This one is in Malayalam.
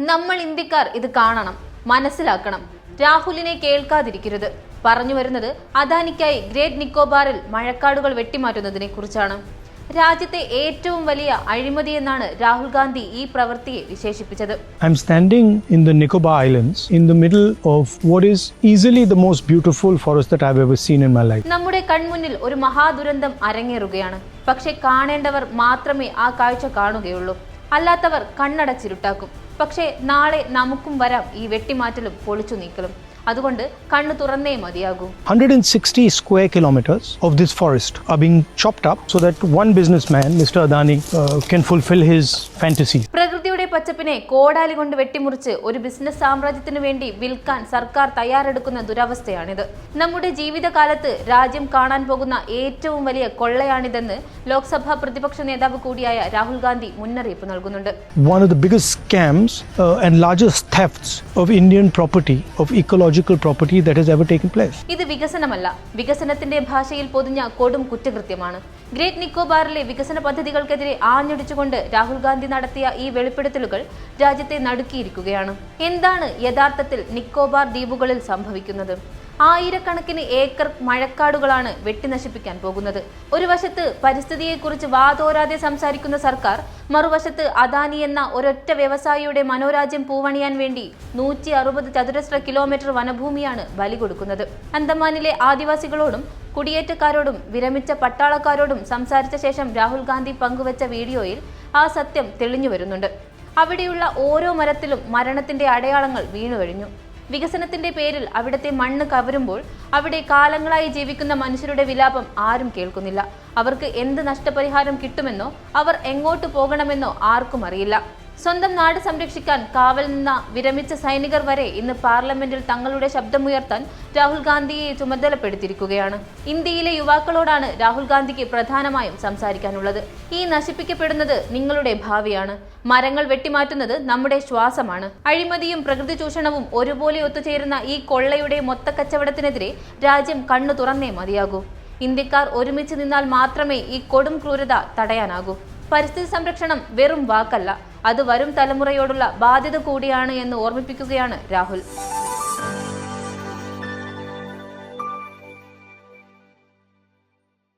നമ്മൾ ഇന്ത്യക്കാർ ഇത് കാണണം, മനസ്സിലാക്കണം. രാഹുലിനെ കേൾക്കാതിരിക്കരുത്. പറഞ്ഞു വരുന്നത് അദാനിക്കായി ഗ്രേറ്റ് നിക്കോബാറിൽ മഴക്കാടുകൾ വെട്ടിമാറ്റുന്നതിനെ കുറിച്ചാണ്. രാജ്യത്തെ ഏറ്റവും വലിയ അഴിമതി എന്നാണ് രാഹുൽ ഗാന്ധി ഈ പ്രവൃത്തിയെ വിശേഷിപ്പിച്ചത്. I'm standing in the Nicobar Islands in the middle of what is easily the most beautiful forest that I've ever seen in my life. നമ്മുടെ കൺമുന്നിൽ ഒരു മഹാദുരന്തം അരങ്ങേറുകയാണ്. പക്ഷെ കാണേണ്ടവർ മാത്രമേ ആ കാഴ്ച കാണുകയുള്ളൂ. അല്ലാത്തവർ കണ്ണടച്ചിരുട്ടാക്കും. പക്ഷേ നാളെ നമുക്കും വരാം ഈ വെട്ടിമാറ്റലും പൊളിച്ചു നീക്കലും. അതുകൊണ്ട് കണ്ണു തുറന്നേ മതിയാകൂ. 160 square kilometers of this forest are being chopped up so that one businessman, Mr. Adani, can fulfill his fantasy. പ്രകൃതിയുടെ പച്ചപ്പിനെ കോടാലി കൊണ്ട് വെട്ടിമുറിച്ച് ഒരു ബിസിനസ് സാമ്രാജ്യത്തിനു വേണ്ടി വിൽക്കാൻ സർക്കാർ തയ്യാറെടുക്കുന്ന ദുരവസ്ഥയാണിത്. നമ്മുടെ ജീവിതകാലത്ത് രാജ്യം കാണാൻ പോകുന്ന ഏറ്റവും വലിയ കൊള്ളയാണിതെന്ന് ലോക്സഭാ പ്രതിപക്ഷ നേതാവ് കൂടിയായ രാഹുൽ ഗാന്ധി മുന്നറിയിപ്പ് നൽകുന്നുണ്ട്. One of the biggest scams and largest thefts of Indian property, of ecological property that has ever taken place. ഇത് വികസനമല്ല, വികസനത്തിന്റെ ഭാഷയിൽ പൊതിഞ്ഞ കൊടും കുറ്റകൃത്യമാണ്. ഗ്രേറ്റ് നിക്കോബാറിലെ വികസന പദ്ധതികൾക്കെതിരെ ആഞ്ഞടിച്ചുകൊണ്ട് രാഹുൽ ഗാന്ധി നടത്തിയ ഈ വെളിപ്പെടുത്തലുകൾ രാജ്യത്തെ നടുക്കിയിരിക്കുകയാണ്. എന്താണ് യഥാർത്ഥത്തിൽ നിക്കോബാർ ദ്വീപുകളിൽ സംഭവിക്കുന്നത്? ആയിരക്കണക്കിന് ഏക്കർ മഴക്കാടുകളാണ് വെട്ടിനശിപ്പിക്കാൻ പോകുന്നത്. ഒരു വശത്ത് പരിസ്ഥിതിയെക്കുറിച്ച് വാതോരാതെ സംസാരിക്കുന്ന സർക്കാർ, മറുവശത്ത് അദാനി എന്ന ഒരൊറ്റ വ്യവസായിയുടെ മനോരാജ്യം പൂവണിയാൻ വേണ്ടി 160 ചതുരശ്ര കിലോമീറ്റർ വനഭൂമിയാണ് ബലി കൊടുക്കുന്നത്. അന്തമാനിലെ ആദിവാസികളോടും കുടിയേറ്റക്കാരോടും വിരമിച്ച പട്ടാളക്കാരോടും സംസാരിച്ച ശേഷം രാഹുൽ ഗാന്ധി പങ്കുവച്ച വീഡിയോയിൽ ആ സത്യം തെളിഞ്ഞു വരുന്നുണ്ട്. അവിടെയുള്ള ഓരോ മരത്തിലും മരണത്തിന്റെ അടയാളങ്ങൾ വീണു കഴിഞ്ഞു. വികസനത്തിന്റെ പേരിൽ അവിടുത്തെ മണ്ണ് കവരുമ്പോൾ അവിടെ കാലങ്ങളായി ജീവിക്കുന്ന മനുഷ്യരുടെ വിലാപം ആരും കേൾക്കുന്നില്ല. അവർക്ക് എന്ത് നഷ്ടപരിഹാരം കിട്ടുമെന്നോ അവർ എങ്ങോട്ട് പോകണമെന്നോ ആർക്കും അറിയില്ല. സ്വന്തം നാട് സംരക്ഷിക്കാൻ കാവൽ നിന്ന വിരമിച്ച സൈനികർ വരെ ഇന്ന് പാർലമെന്റിൽ തങ്ങളുടെ ശബ്ദമുയർത്താൻ രാഹുൽ ഗാന്ധിയെ ചുമതലപ്പെടുത്തിയിരിക്കുകയാണ്. ഇന്ത്യയിലെ യുവാക്കളോടാണ് രാഹുൽ ഗാന്ധിക്ക് പ്രധാനമായും സംസാരിക്കാനുള്ളത്. ഈ നശിപ്പിക്കപ്പെടുന്നത് നിങ്ങളുടെ ഭാവിയാണ്. മരങ്ങൾ വെട്ടിമാറ്റുന്നത് നമ്മുടെ ശ്വാസമാണ്. അഴിമതിയും പ്രകൃതി ചൂഷണവും ഒരുപോലെ ഒത്തുചേരുന്ന ഈ കൊള്ളയുടെ മൊത്തക്കച്ചവടത്തിനെതിരെ രാജ്യം കണ്ണു തുറന്നേ മതിയാകൂ. ഇന്ത്യക്കാർ ഒരുമിച്ച് നിന്നാൽ മാത്രമേ ഈ കൊടും ക്രൂരത തടയാനാകൂ. പരിസ്ഥിതി സംരക്ഷണം വെറും വാക്കല്ല, അത് വരും തലമുറയോടുള്ള ബാധ്യത കൂടിയാണ് എന്ന് ഓർമ്മിപ്പിക്കുകയാണ് രാഹുൽ.